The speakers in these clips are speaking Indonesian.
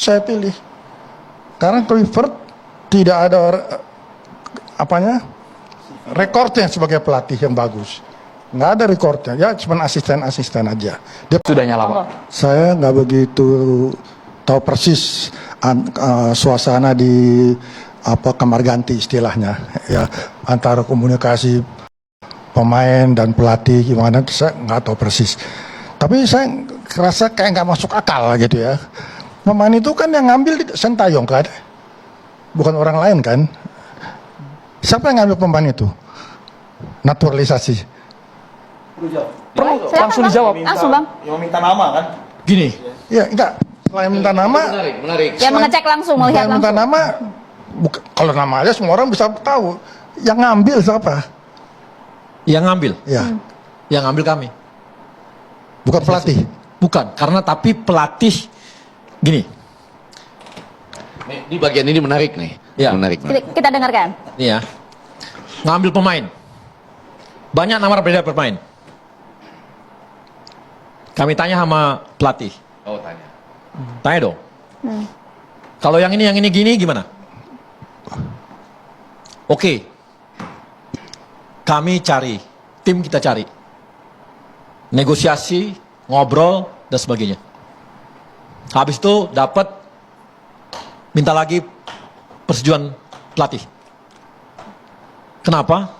saya pilih. Karena Kluivert tidak ada rekornya sebagai pelatih yang bagus. Nggak ada rekornya, ya cuma asisten aja. Dia Sudah nyala, Pak. Saya nggak begitu tahu persis suasana di kamar ganti istilahnya, ya, antara komunikasi pemain dan pelatih gimana, saya nggak tahu persis. Tapi saya kerasa kayak nggak masuk akal gitu ya. Pemain itu kan yang ngambil Sintayong kan, bukan orang lain kan. Siapa yang ngambil pemain itu? Naturalisasi. Langsung dijawab. Langsung, Bang. Yang meminta nama kan? Gini, Ya enggak, selain minta nama, Menarik. Yang mengecek langsung, melihat selain minta langsung. nama, kalau nama aja semua orang bisa tahu. Yang ngambil siapa? Yang ngambil, Ya, yang ngambil kami. bukan pelatih. Bukan, karena tapi pelatih gini. Nih, di bagian ini menarik nih. Ya. Menarik. Kita dengarkan. Nih ya, ngambil pemain. Banyak nama berbeda pemain. Kami tanya sama pelatih. Oh, tanya. Tanya dong. Kalau yang ini gini gimana? Oke. Kami cari, tim kita cari. Negosiasi, ngobrol dan sebagainya. Habis itu dapat minta lagi persetujuan pelatih. Kenapa?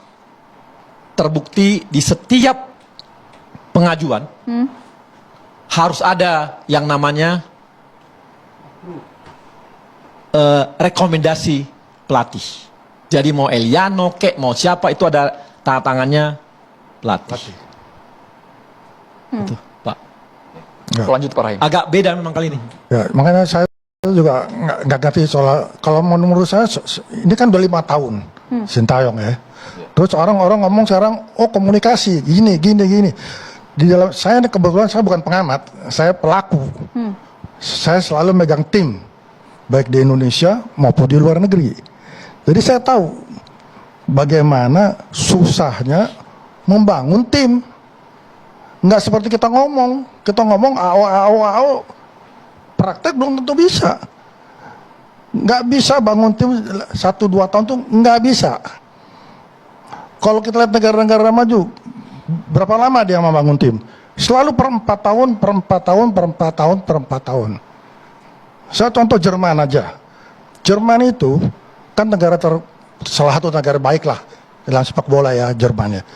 Terbukti di setiap pengajuan harus ada yang namanya rekomendasi pelatih. Jadi mau Eliano, mau siapa itu ada tanda tangannya pelatih. Itu, Pak. Lanjut Pak Rahim. Agak beda memang kali ini. Ya, makanya saya juga nggak ngerti soal, kalau menurut saya ini kan udah 5 tahun Sintayong ya. Terus orang-orang ngomong sekarang, oh komunikasi gini. Di dalam saya kebetulan saya bukan pengamat, saya pelaku. Saya selalu megang tim, baik di Indonesia maupun di luar negeri. Jadi saya tahu bagaimana susahnya membangun tim. Nggak seperti kita ngomong AO, praktek belum tentu bisa. Nggak bisa bangun tim 1-2 tahun tuh nggak bisa. Kalau kita lihat negara-negara maju, berapa lama dia membangun tim? Selalu per 4 tahun. Saya contoh Jerman aja. Jerman itu kan salah satu negara baik lah dalam sepak bola ya, Jerman ya.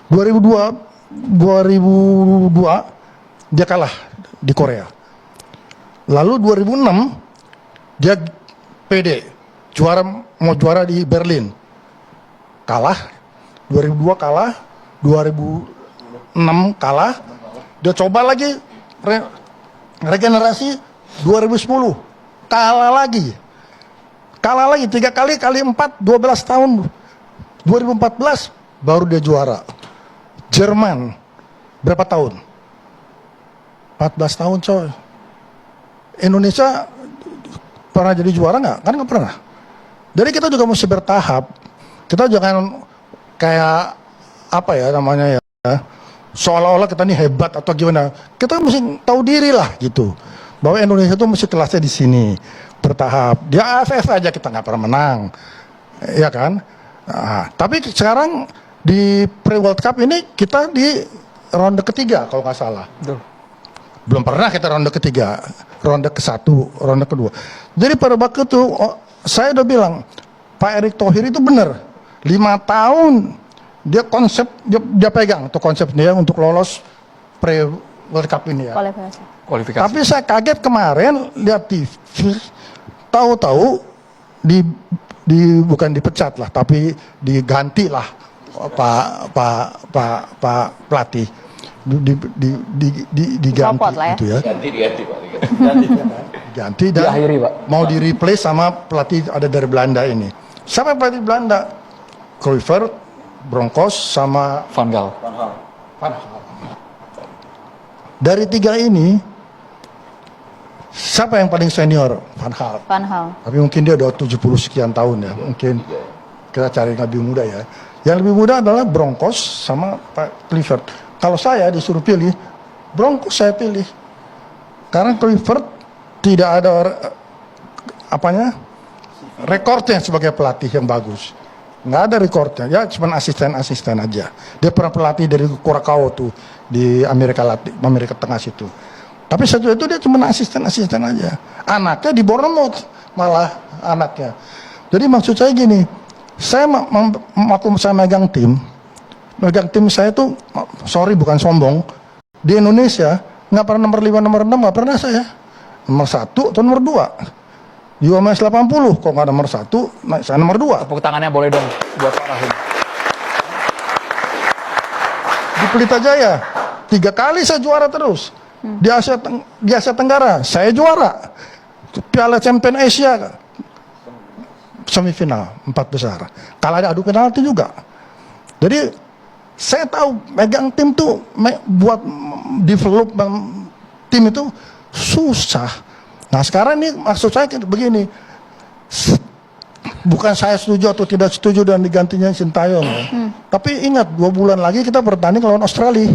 2002 dia kalah di Korea. Lalu 2006 dia PD mau juara di Berlin. Kalah. 2002 kalah, 2006 kalah. Dia coba lagi regenerasi 2010. Kalah lagi 3 kali 4 12 tahun. 2014 baru dia juara. Jerman berapa tahun? 14 tahun coy. Indonesia pernah jadi juara nggak? Kan nggak pernah. Jadi kita juga mesti bertahap. Kita jangan kayak seolah-olah kita ini hebat atau gimana. Kita mesti tahu diri lah gitu. Bahwa Indonesia itu mesti kelasnya di sini, bertahap. Di AFF aja kita nggak pernah menang, ya kan? Nah, tapi sekarang di Pre-World Cup ini kita di ronde ketiga kalau nggak salah. Betul. Belum pernah kita ronde ketiga, ronde ke-1, ronde kedua. Jadi pada waktu itu saya udah bilang, Pak Erick Thohir itu benar. 5 tahun dia pegang tuh konsep dia untuk lolos Pre-World Cup ini ya. Kualifikasi. Tapi saya kaget kemarin lihat TV, tahu-tahu bukan dipecat lah, tapi diganti lah Pak pelatih, diganti Copot lah ya. gitu ya. Ganti dan Diakhiri, Pak. mau di replace sama pelatih ada dari Belanda ini. Siapa pelatih Belanda? Kluivert, Bronkhorst sama Van Gaal. Van Gaal. Dari 3 ini siapa yang paling senior? Van Gaal. Tapi mungkin dia udah 70 sekian tahun ya. Mungkin kita cari yang lebih muda ya. Yang lebih muda adalah Bronkhorst sama Pak Kluivert. Kalau saya disuruh pilih, Bronkhorst saya pilih. Karena Kluivert tidak ada rekornya sebagai pelatih yang bagus. Nggak ada rekornya, ya cuma asisten aja. Dia pernah pelatih dari Curacao tuh di Amerika Tengah situ. Tapi satu itu dia cuma asisten aja. Anaknya di Bournemouth malah anaknya. Jadi maksud saya gini, saya waktu saya megang tim saya tuh, sorry bukan sombong, di Indonesia nggak pernah nomor 5, nomor 6 nggak pernah saya. Nomor 1 atau nomor 2. Di UMS 80, kok nggak nomor 1, saya nomor 2. Tepuk tangannya boleh dong buat Pak Rahim. Di Pelita Jaya 3 kali saya juara terus. Di Asia Tenggara saya juara. Piala Champion Asia semifinal 4 besar. Kalah adu penalti juga. Jadi saya tahu megang tim tuh buat develop tim itu susah. Nah sekarang ini maksud saya begini, bukan saya setuju atau tidak setuju dan digantinya Sintayong, tapi ingat 2 bulan lagi kita bertanding lawan Australia.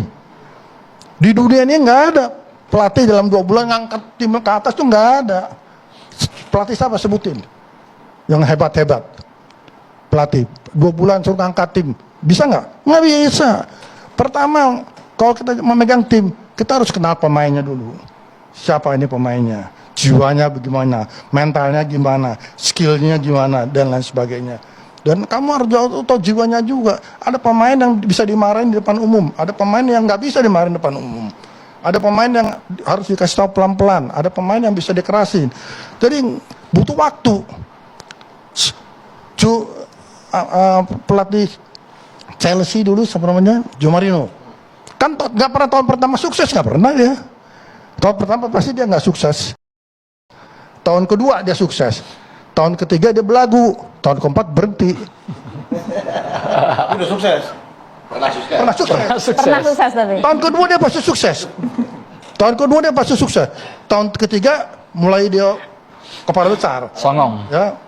Di dunia ini nggak ada pelatih dalam 2 bulan ngangkat tim ke atas tuh nggak ada. Pelatih siapa sebutin? Yang hebat-hebat. Pelatih 2 bulan suruh ngangkat tim, bisa nggak? Nggak bisa. Pertama, kalau kita memegang tim, kita harus kenal pemainnya dulu. Siapa ini pemainnya? Jiwanya bagaimana, mentalnya gimana, skillnya gimana, dan lain sebagainya. Dan kamu harus tahu jiwanya juga. Ada pemain yang bisa dimarahin di depan umum, ada pemain yang nggak bisa dimarahin di depan umum, ada pemain yang harus dikasih tahu pelan-pelan, ada pemain yang bisa dikerasin. Jadi butuh waktu. Pelatih Chelsea dulu siapa namanya, Jose Mourinho, kan nggak pernah tahun pertama sukses, nggak pernah dia. Tahun pertama pasti dia nggak sukses. Tahun kedua dia sukses. Tahun ketiga dia belagu. Tahun keempat berhenti. Udah sukses. Pernah sukses tapi. Tahun kedua dia pasti sukses. Tahun ketiga mulai dia kepala besar. Songong. Ya.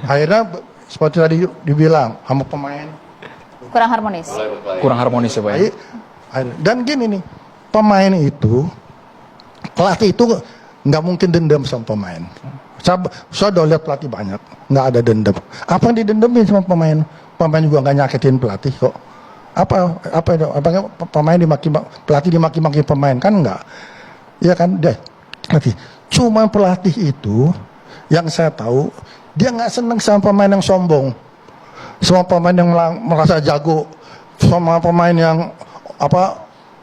Akhirnya seperti tadi dibilang sama pemain Kurang harmonis. Kurang harmonis ya Pak ya? Dan gini nih, pemain itu, pelatih itu nggak mungkin dendam sama pemain. Saya udah lihat pelatih banyak, nggak ada dendam. Apa yang didendamin sama pemain? Pemain juga nggak nyakitin pelatih kok. Apa pemain pelatih dimaki-maki pemain kan nggak? Iya kan, deh. Cuma pelatih itu yang saya tahu dia nggak seneng sama pemain yang sombong, sama pemain yang merasa jago, sama pemain yang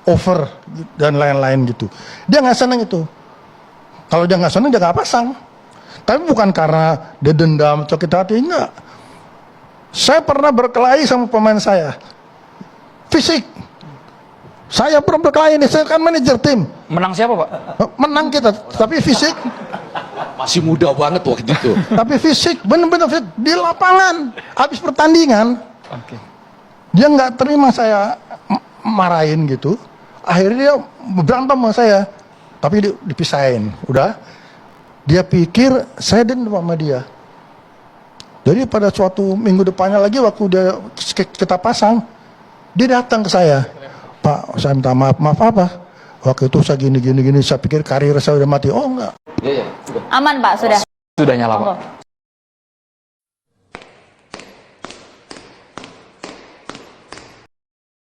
over dan lain-lain gitu. Dia nggak seneng itu. Kalau dia nggak seneng dia nggak pasang. Tapi bukan karena dia dendam atau kita hati, enggak. Saya pernah berkelahi sama pemain saya. Fisik. Saya pernah berkelahi nih, saya kan manajer tim. Menang siapa Pak? Menang kita, tapi fisik. Masih muda banget waktu itu. Tapi fisik, bener-bener fisik. Di lapangan, habis pertandingan. Oke. Dia nggak terima saya marahin gitu. Akhirnya dia berantem sama saya. Tapi dipisahin, udah. Dia pikir saya dendam sama dia. Jadi pada suatu minggu depannya lagi waktu dia kita pasang, dia datang ke saya. Pak, saya minta maaf. Maaf apa? Waktu itu saya gini, saya pikir karir saya udah mati. Oh enggak. Aman Pak, sudah. Sudah nyala Pak.